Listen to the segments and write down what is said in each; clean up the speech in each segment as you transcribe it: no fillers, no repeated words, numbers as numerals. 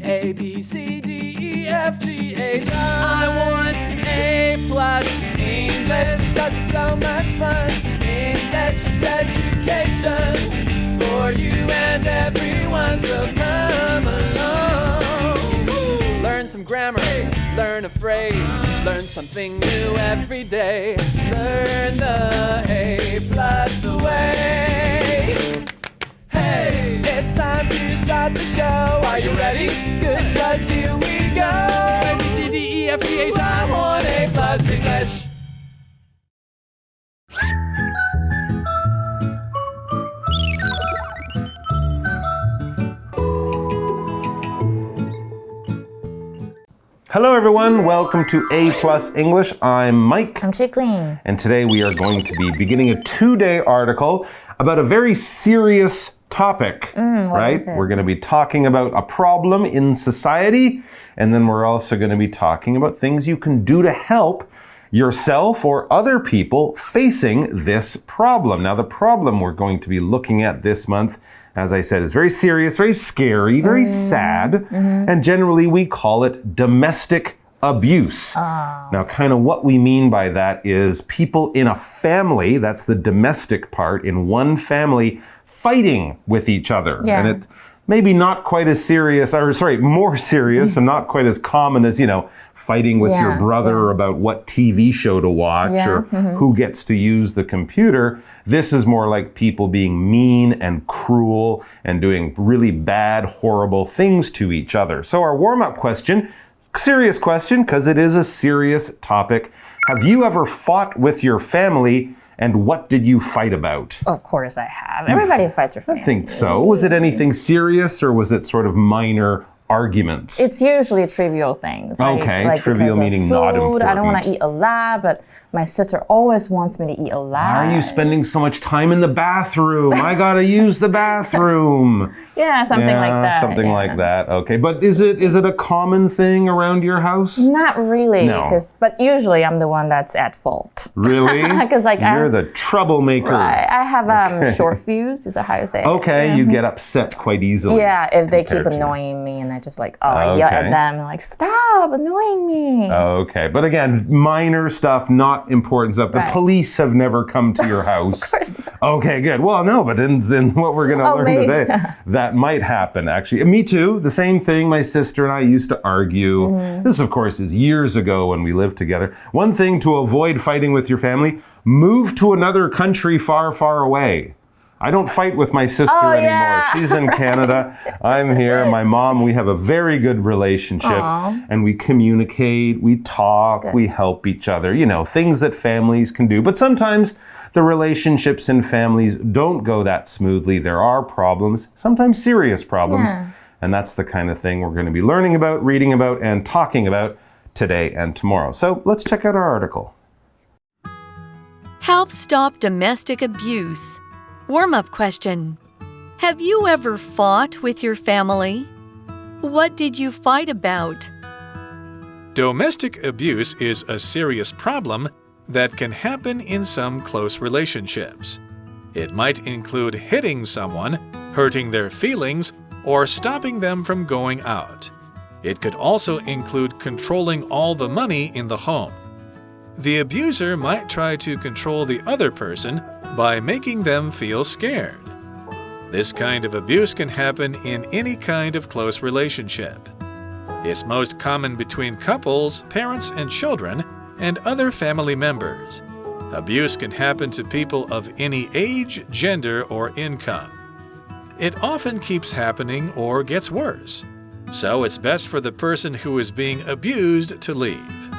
A, B, C, D, E, F, G, H. I want A+ English, 'cause it's so much fun. English education for you and everyone, so come along. Learn some grammar, learn a phrase, learn something new every day. Learn the A+ way. Hey, it's time to start the show. Are you ready? Good, 'cause here we go. A, B, C, D, E, F, G, H. I want A+ English. Hello everyone, welcome to A+ English. I'm Mike. I'm Chickling. And today we are going to be beginning a 2-day article about a very serious topic, right? We're going to be talking about a problem in society, and then we're also going to be talking about things you can do to help yourself or other people facing this problem. Now, the problem we're going to be looking at this month, as I said, is very serious, very scary, very sad, and generally we call it domestic abuse. Now, kind of what we mean by that is people in a family, that's the domestic part, in one family fighting with each other. Yeah. And it maybe not quite as serious, or sorry, more serious and not quite as common as, fighting with your brother about what TV show to watch or who gets to use the computer. This is more like people being mean and cruel and doing really bad, horrible things to each other. So our warm-up question, serious question, because it is a serious topic. Have you ever fought with your family, and what did you fight about? Of course I have. Everybody fights with family. I think so. Was it anything serious, or was it sort of minor arguments? It's usually trivial things. Okay, like trivial meaning food, not important. I don't want to eat a lot, but my sister always wants me to eat a lot. Why are you spending so much time in the bathroom? I gotta use the bathroom. Yeah, something like that. Something like that. Okay, but is it a common thing around your house? Not really, No. but usually I'm the one that's at fault. Really? 'Cause, you're the troublemaker. Right. I have short fuse. Is that how you say it? Okay, you get upset quite easily. Yeah, if they keep compared to- annoying me and I just I yell at them and stop annoying me. Okay, but again, minor stuff, not important stuff. The Right. police have never come to your house. Of course not. Okay, good. Well, no, but then what we're going to learn maybe. today, that might happen, actually. Me too. The same thing. My sister and I used to argue. This, of course, is years ago when we lived together. One thing to avoid fighting with your family, move to another country far, far away. I don't fight with my sister anymore. Yeah. She's in Canada. I'm here. My mom, we have a very good relationship. And we communicate, we talk, we help each other. Things that families can do. But sometimes the relationships in families don't go that smoothly. There are problems, sometimes serious problems. Yeah. And that's the kind of thing we're going to be learning about, reading about, and talking about today and tomorrow. So let's check out our article. Help stop domestic abuse. Warm-up question. Have you ever fought with your family? What did you fight about? Domestic abuse is a serious problem that can happen in some close relationships. It might include hitting someone, hurting their feelings, or stopping them from going out. It could also include controlling all the money in the home. The abuser might try to control the other person by making them feel scared. This kind of abuse can happen in any kind of close relationship. It's most common between couples, parents and children, and other family members. Abuse can happen to people of any age, gender, or income. It often keeps happening or gets worse, so it's best for the person who is being abused to leave.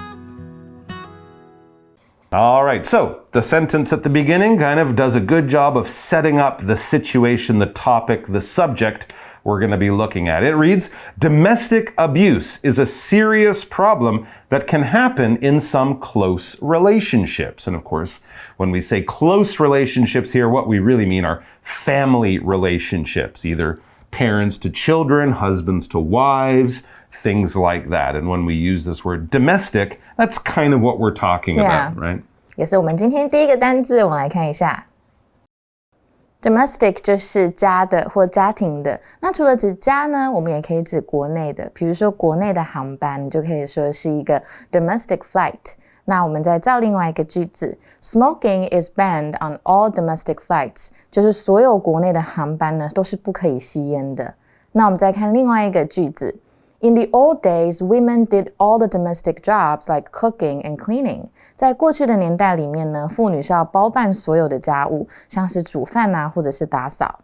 All right, so the sentence at the beginning kind of does a good job of setting up the situation, the topic, the subject we're going to be looking at. It reads, domestic abuse is a serious problem that can happen in some close relationships. And of course, when we say close relationships here, what we really mean are family relationships, either parents to children, husbands to wives, things like that. And when we use this word domestic, that's kind of what we're talking about, right? 也是我们今天第一个单字，我们来看一下。Domestic 就是家的或家庭的，那除了指家呢，我们也可以指国内的，比如说国内的航班，你就可以说是一个 domestic flight。那我们再造另外一个句子 ，Smoking is banned on all domestic flights， 就是所有国内的航班呢都是不可以吸烟的。那我们再看另外一个句子 ，In the old days, women did all the domestic jobs like cooking and cleaning。在过去的年代里面呢，妇女是要包办所有的家务，像是煮饭啊，或者是打扫。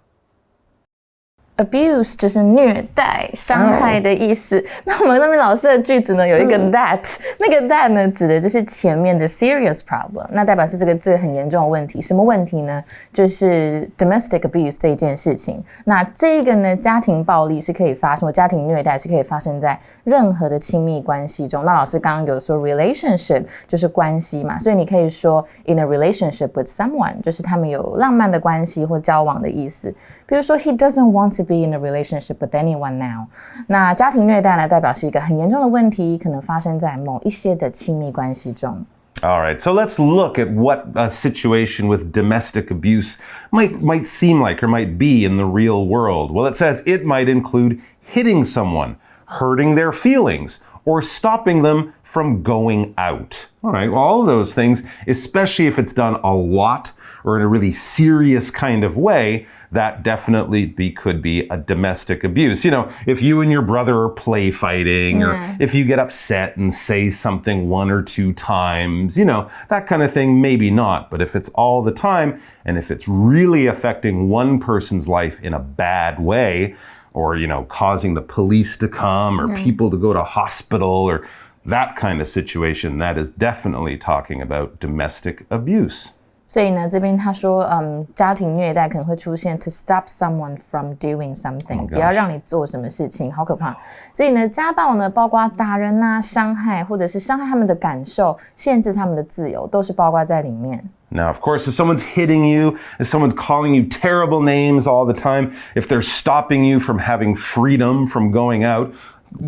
Abuse 就是虐待、伤害的意思。那我们那边老师的句子呢，有一个 that，那个 that 呢，指的就是前面的 serious problem， 那代表是这个很严重的问题。什么问题呢？就是 domestic abuse 这一件事情。那这个呢，家庭暴力是可以发生，或家庭虐待是可以发生在任何的亲密关系中。那老师刚刚有说 relationship 就是关系嘛，所以你可以说 in a relationship with someone， 就是他们有浪漫的关系或交往的意思。比如说 he doesn't want to be in a relationship with anyone now。 那家庭虐待呢，代表是一个很严重的问题，可能发生在某一些的亲密关系中。All right, so let's look at what a situation with domestic abuse might seem like or might be in the real world. Well, it says it might include hitting someone, hurting their feelings, or stopping them from going out. All right, well, all of those things, especially if it's done a lot or in a really serious kind of way, that definitely could be a domestic abuse. You know, if you and your brother are play fighting, or if you get upset and say something one or two times, you know, that kind of thing, maybe not. But if it's all the time, and if it's really affecting one person's life in a bad way, or, you know, causing the police to come, or people to go to hospital, or that kind of situation, that is definitely talking about domestic abuse. 所以呢，这边他说，家庭虐待可能会出现 to stop someone from doing something， 不要让你做什么事情，好可怕。所以呢，家暴呢，包括打人啊、伤害，或者是伤害他们的感受、限制他们的自由，都是包括在里面。Now, of course, if someone's hitting you, if someone's calling you terrible names all the time, if they're stopping you from having freedom from going out,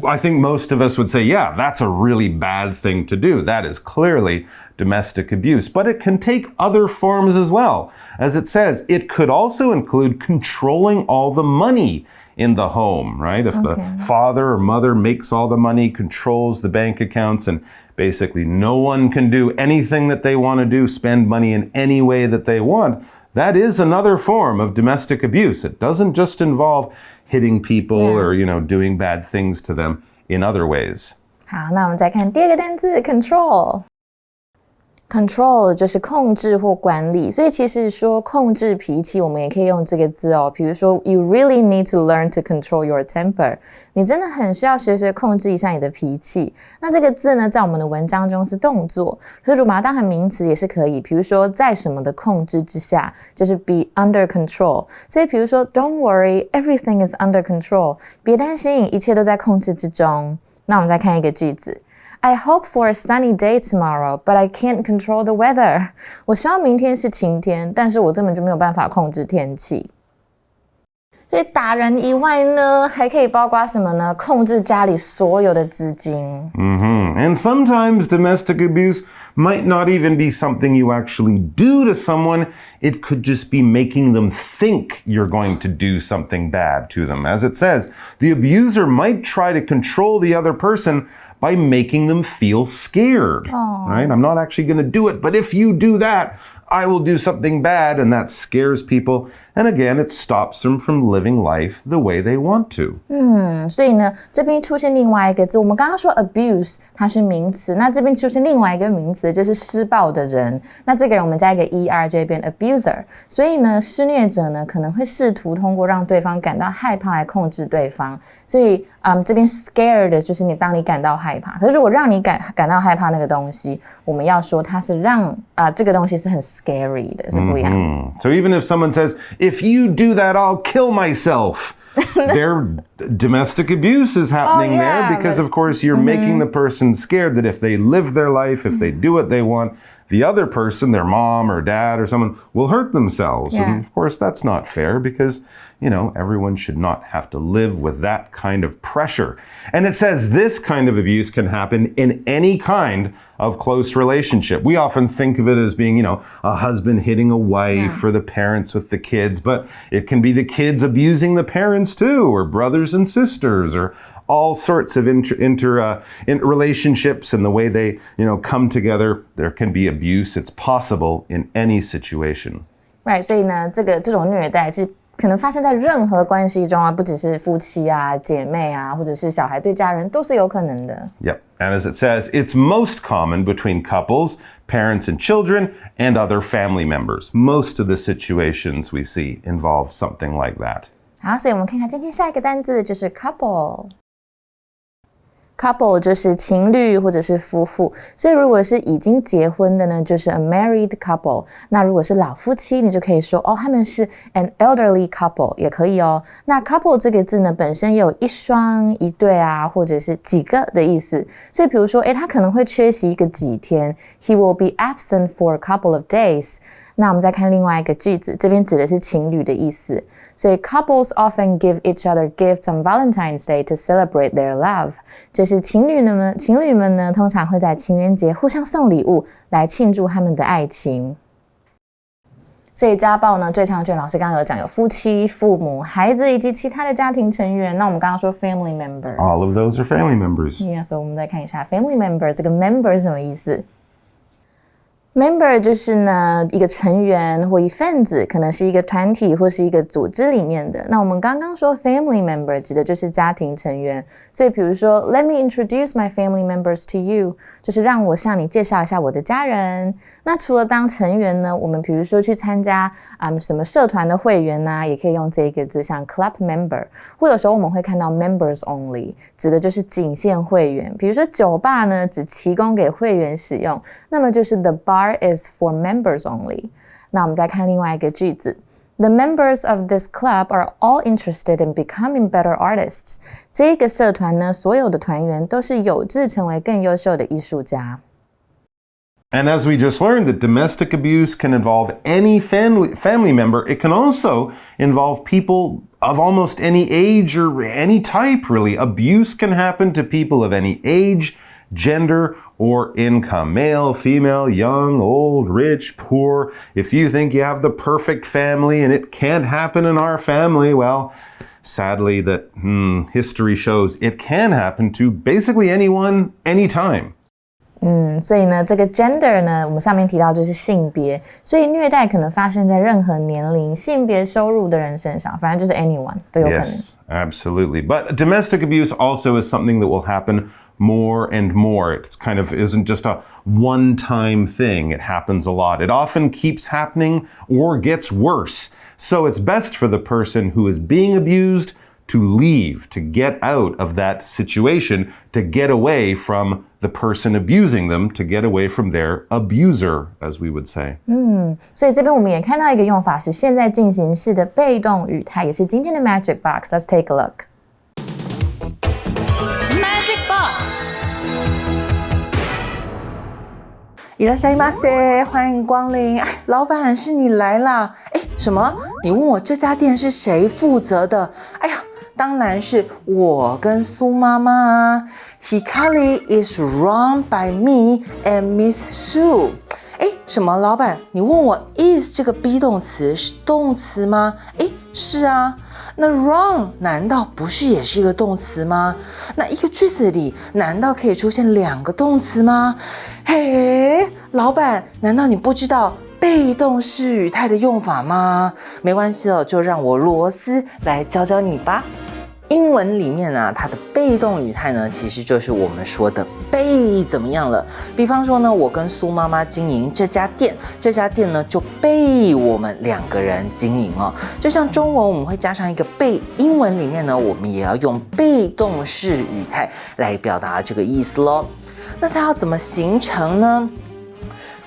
I think most of us would say, yeah, that's a really bad thing to do. That is clearly domestic abuse. But it can take other forms as well. As it says, it could also include controlling all the money in the home, right? If the father or mother makes all the money, controls the bank accounts, and basically no one can do anything that they want to do, spend money in any way that they want, that is another form of domestic abuse. It doesn't just involve hitting people or, you know, doing bad things to them in other ways. 好，那我们再看第二个单字 control。Control 就是控制或管理，所以其实说控制脾气，我们也可以用这个字哦。比如说 ，You really need to learn to control your temper。你真的很需要学控制一下你的脾气。那这个字呢，在我们的文章中是动作，可是如果把它当成名词也是可以。比如说，在什么的控制之下，就是 be under control。所以比如说 ，Don't worry, everything is under control。别担心，一切都在控制之中。那我们再看一个句子。I hope for a sunny day tomorrow, but I can't control the weather. 我希望明天是晴天，但是我根本就没有办法控制天气。所以打人以外呢，还可以包括什么呢？控制家里所有的资金。And sometimes domestic abuse might not even be something you actually do to someone. It could just be making them think you're going to do something bad to them. As it says, the abuser might try to control the other person by making them feel scared. Right? I'm not actually going to do it, but if you do that, I will do something bad, and that scares people. And again, it stops them from living life the way they want to. 所以呢，这边出现另外一个字，我们刚刚说 abuse 它是名词，那这边出现另外一个名词就是施暴的人。那这个人我们加一个 er 这边 abuser。所以呢，施虐者呢可能会试图通过让对方感到害怕来控制对方。所以这边 scared 就是当你感到害怕。可是如果让你感到害怕那个东西，我们要说它是让这个东西是很 scary 的，是不一样的。So even if someone says, if you do that, I'll kill myself. Their domestic abuse is happening there because, of course, you're making the person scared that if they live their life, if they do what they want, the other person, their mom or dad or someone, will hurt themselves. And of course, that's not fair because, everyone should not have to live with that kind of pressure. And it says this kind of abuse can happen in any kind of close relationship. We often think of it as being, a husband hitting a wife or the parents with the kids, but it can be the kids abusing the parents too, or brothers and sisters, or all sorts of relationships and the way they, come together. There can be abuse. It's possible in any situation. Right, 所以呢，这种虐待是可能发生在任何关系中啊，不只是夫妻啊、姐妹啊，或者是小孩对家人，都是有可能的。Yep, and as it says, it's most common between couples, parents and children, and other family members. Most of the situations we see involve something like that. 好，所以我们看看今天下一个单字就是 couple。couple 就是情侣或者是夫妇，所以如果是已经结婚的呢，就是 a married couple。那如果是老夫妻，你就可以说他们是 an elderly couple 也可以哦。那 couple 这个字呢，本身也有一双、一对啊，或者是几个的意思。所以比如说，他可能会缺席一个几天 ，he will be absent for a couple of days。那我们再看另外一个句子，这边指的是情侣的意思。所以 couples often give each other gifts on Valentine's Day to celebrate their love。就是情侣们呢，通常会在情人节互相送礼物来庆祝他们的爱情。所以家暴呢，最常见老师刚刚有讲，有夫妻、父母、孩子以及其他的家庭成员。那我们刚刚说 family member， All of those are family members. Yeah, 所以我们再看一下 family member 这个 member 是什么意思？Member 就是呢一个成员或一份子，可能是一个团体或是一个组织里面的。那我们刚刚说 family member 指的就是家庭成员，所以比如说 Let me introduce my family members to you， 就是让我向你介绍一下我的家人。那除了当成员呢，我们比如说去参加什么社团的会员啊，也可以用这个字，像 club member， 或有时候我们会看到 members only， 指的就是仅限会员。比如说酒吧呢，只提供给会员使用，那么就是 the bar is for members only。 那我们再看另外一个句子， The members of this club are all interested in becoming better artists。 这个社团呢，所有的团员都是有志成为更优秀的艺术家。And as we just learned, that domestic abuse can involve any family member. It can also involve people of almost any age or any type, really. Abuse can happen to people of any age, gender, or income. Male, female, young, old, rich, poor. If you think you have the perfect family and it can't happen in our family, well, sadly that history shows it can happen to basically anyone, anytime. 所以呢，这个 gender 呢，我们上面提到就是性别，所以虐待可能发生在任何年龄、性别、收入的人身上，反正就是 anyone 都有可能。Yes, absolutely. But domestic abuse also is something that will happen more and more. It kind of isn't just a one-time thing. It happens a lot. It often keeps happening or gets worse. So it's best for the person who is being abused to leave, to get out of that situation, to get away from the person abusing them, to get away from their abuser, as we would say. 所以这边我们也看到一个用法是现在进行式的被动语态，也是今天的 Magic Box. Let's take a look. Magic Box いらっしゃいませ，欢迎光临。老板，是你来啦？什么？你问我这家店是谁负责的？哎呀，当然是我跟苏妈妈啊。Hikari is run by me and Miss Sue。什么？老板，你问我 is 这个 be 动词是动词吗？是啊。那 run 难道不是也是一个动词吗？那一个句子里难道可以出现两个动词吗？嘿，老板，难道你不知道被动式语态的用法吗？没关系哦，就让我罗斯来教教你吧。英文里面啊，它的被动语态呢，其实就是我们说的被怎么样了。比方说呢，我跟苏妈妈经营这家店，这家店呢就被我们两个人经营哦。就像中文我们会加上一个被，英文里面呢，我们也要用被动式语态来表达这个意思咯。那它要怎么形成呢？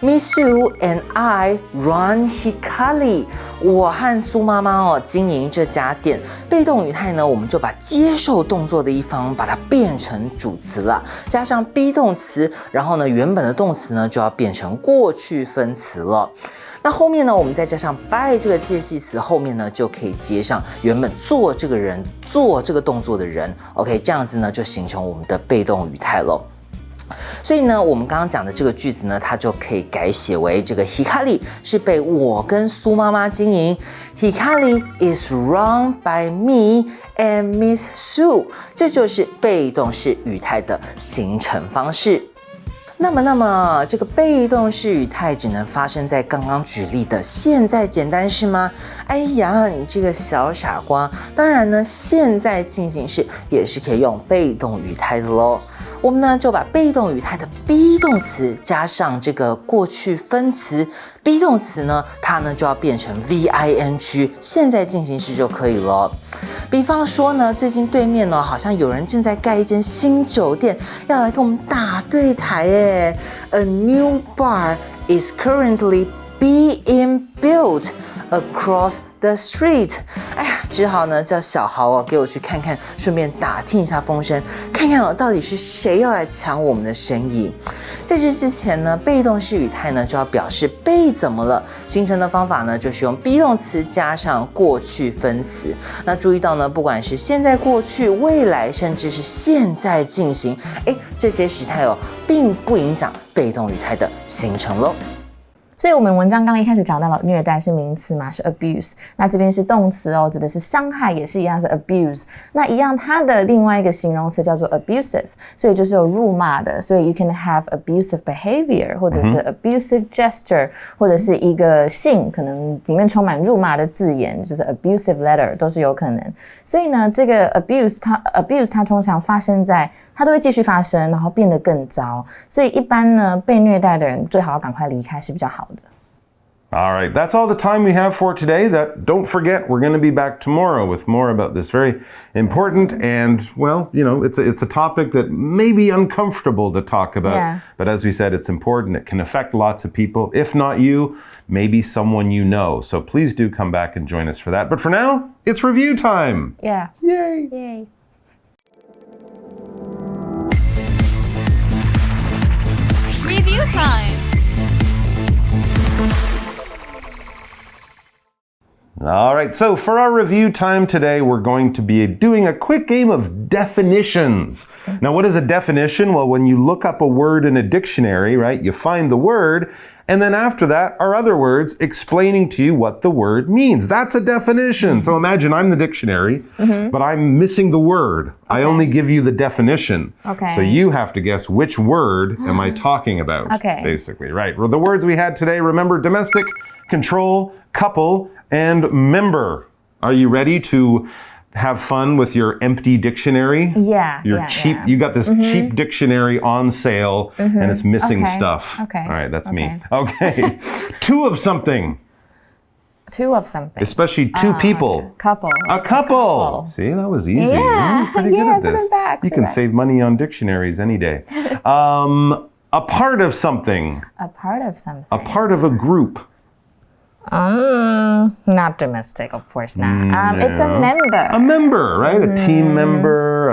Miss Sue and I run Hikari。我和苏妈妈经营这家店。被动语态呢，我们就把接受动作的一方把它变成主词了，加上 be 动词，然后呢，原本的动词呢就要变成过去分词了。那后面呢，我们再加上 by 这个介系词，后面呢就可以接上原本做这个人、做这个动作的人。OK， 这样子呢就形成我们的被动语态了。所以呢，我们刚刚讲的这个句子呢，它就可以改写为这个 Hikari 是被我跟苏妈妈经营 ，Hikari is run by me and Miss Sue， 这就是被动式语态的形成方式。那么这个被动式语态只能发生在刚刚举例的现在简单式吗？哎呀，你这个小傻瓜！当然呢，现在进行式也是可以用被动语态的咯。我们呢就把被动语态的 be 动词加上这个过去分词 ，be 动词呢，它呢就要变成 VING， 现在进行式就可以了。比方说呢，最近对面呢好像有人正在盖一间新酒店，要来跟我们打对台耶。A new bar is currently being built across the street。哎呀，只好呢叫小豪给我去看看，顺便打听一下风声，看看到底是谁要来抢我们的生意。在这之前呢，被动式语态呢就要表示被怎么了，形成的方法呢就是用 be 动词加上过去分词。那注意到呢，不管是现在、过去、未来，甚至是现在进行，这些时态并不影响被动语态的形成咯。所以我们文章刚刚一开始讲到了虐待是名词嘛，是 abuse， 那这边是动词指的是伤害，也是一样是 abuse。那一样它的另外一个形容词叫做 abusive， 所以就是有辱骂的，所以 you can have abusive behavior， 或者是 abusive gesture， 或者是一个信可能里面充满辱骂的字眼，就是 abusive letter 都是有可能。所以呢，这个 abuse 它通常发生在它都会继续发生，然后变得更糟。所以一般呢，被虐待的人最好要赶快离开是比较好的。All right, that's all the time we have for today. Don't forget, we're going to be back tomorrow with more about this very important and, well, it's a topic that may be uncomfortable to talk about. Yeah. But as we said, it's important. It can affect lots of people. If not you, maybe someone you know. So please do come back and join us for that. But for now, it's review time. Yeah. Yay. Yay. Review time. All right, so for our review time today, we're going to be doing a quick game of definitions. Now, what is a definition? Well, when you look up a word in a dictionary, right, you find the word, and then after that are other words explaining to you what the word means. That's a definition. So imagine I'm the dictionary, but I'm missing the word. I only give you the definition. Okay. So you have to guess which word am I talking about, basically, right? Well, the words we had today, remember, domestic, control, couple, and member. Are you ready to have fun with your empty dictionary? Yeah. Cheap. You got this cheap dictionary on sale, and it's missing stuff. Okay. All right, that's me. Okay. Two of something. Two of something. Especially two people. Okay. Couple. A couple. See, that was easy. Yeah. You're pretty good at put this. it back. You can save money on dictionaries any day. A part of something. A part of something. A part of a group. Not domestic, of course not. It's a member. A member, right? A team member,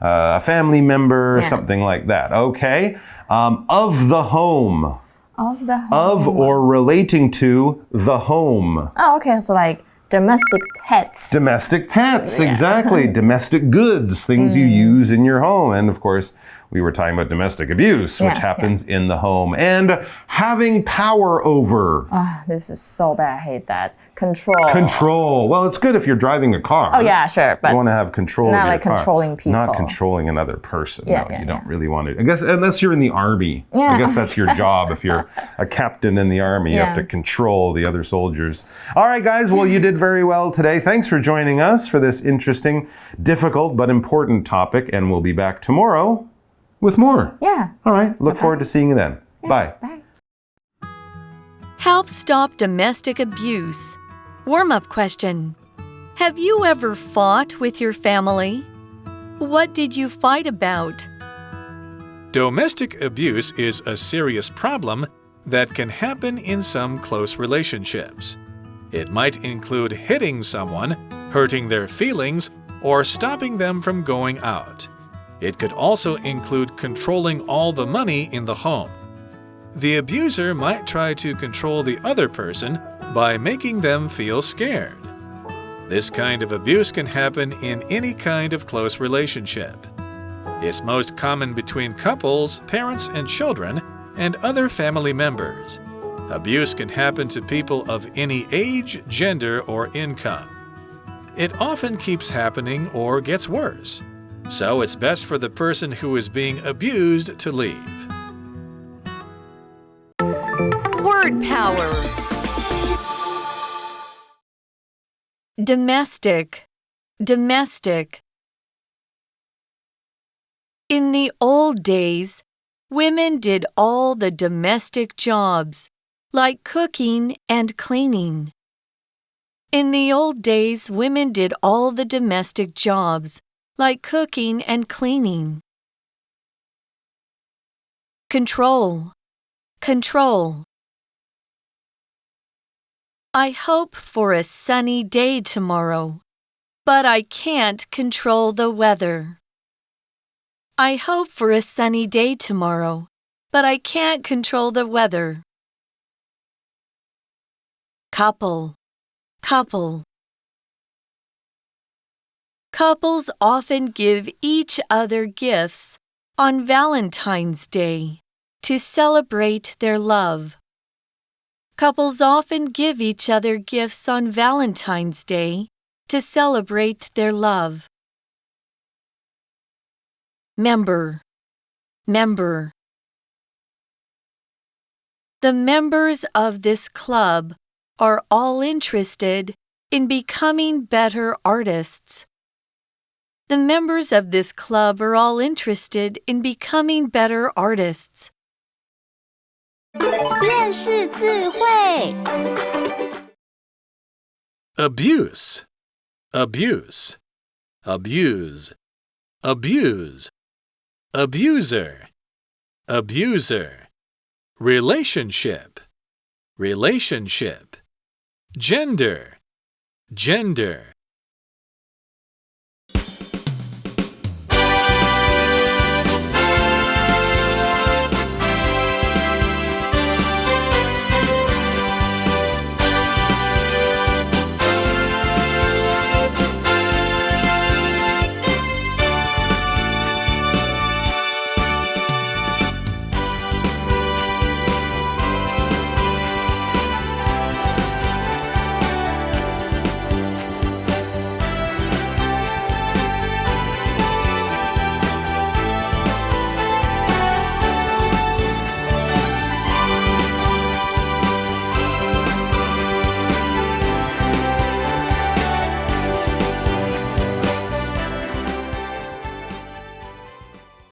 a family member, something like that. Okay. Of the home. Of the home. Of or relating to the home. Oh, okay. So like domestic pets. Domestic pets, exactly. Domestic goods, things you use in your home. And of course, we were talking about domestic abuse, which happens in the home. And having power over. This is so bad. I hate that. Control. Control. Well, it's good if you're driving a car. Oh, yeah, sure. But you want to have control of your car. Not like controlling people. Not controlling another person. Yeah, no, you don't really want to. I guess unless you're in the army. Yeah. I guess that's your job. If you're a captain in the army, you have to control the other soldiers. All right, guys. Well, you did very well today. Thanks for joining us for this interesting, difficult, but important topic. And we'll be back tomorrow with more. Yeah. All right. Look forward to seeing you then. Bye. Bye. Help stop domestic abuse. Warm-up question. Have you ever fought with your family? What did you fight about? Domestic abuse is a serious problem that can happen in some close relationships. It might include hitting someone, hurting their feelings, or stopping them from going out. It could also include controlling all the money in the home. The abuser might try to control the other person by making them feel scared. This kind of abuse can happen in any kind of close relationship. It's most common between couples, parents and children, and other family members. Abuse can happen to people of any age, gender, or income. It often keeps happening or gets worse. So it's best for the person who is being abused to leave. Word power. Domestic, domestic. In the old days, women did all the domestic jobs, like cooking and cleaning. In the old days, women did all the domestic jobs, like cooking and cleaning. Control, control. I hope for a sunny day tomorrow, but I can't control the weather. I hope for a sunny day tomorrow, but I can't control the weather. Couple, couple. Couples often give each other gifts on Valentine's Day to celebrate their love. Couples often give each other gifts on Valentine's Day to celebrate their love. Member, member. The members of this club are all interested in becoming better artists. The members of this club are all interested in becoming better artists. 认识字汇 Abuse, abuse, abuse, abuse, abuser, abuser, relationship, relationship, gender, gender,